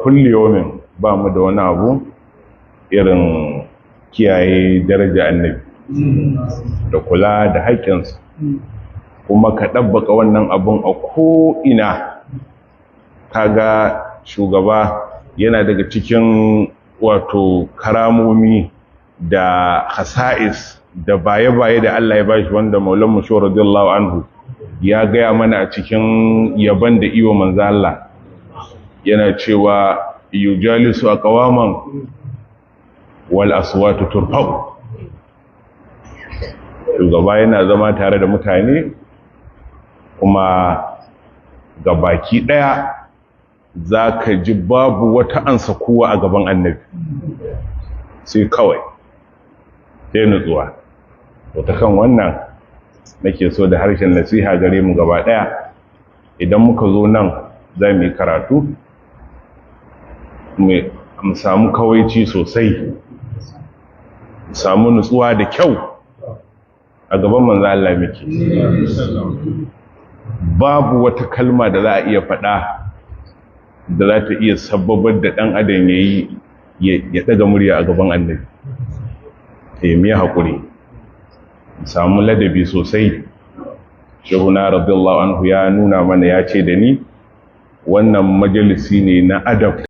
kulli yawmin ba mu da wani abu irin kiyaye daraja annabi da kula da haƙƙinsa, kuma ka ɗabbaka wannan abun a ko'ina. Kaga shugaba yana daga cikin wato karamomi da hasa'is da baye-baye da Allah ya bashi, wanda Maulan Musho radiyallahu anhu ya gaya mana a cikin yaban da iwa manzo Allah, yana cewa yujalisu aqwaman wal aswatu turfa'u. Shugaba yana zama tare da mutane kuma ga baki daya zaka ji babu wata ansa kowa a gaban annabi, sai kawai sai nutsuwa. Wata kan wannan nake so da harshen nasiha gare mu gaba daya, idan muka zo nan za mu yi karatu mu samu kawaici sosai, mu samu nutsuwa da kyau a gaban manzo Allah muke. Babu wata kalma da za a iya faɗa da za ta iya sababar da ɗan adam ya ɗaga murya a gaban annabi. Mu yi haƙuri, mu samu ladabi sosai. Shehuna radiyallahu anhu ya nuna mana, ya ce da ni wannan majalisi ne na adab.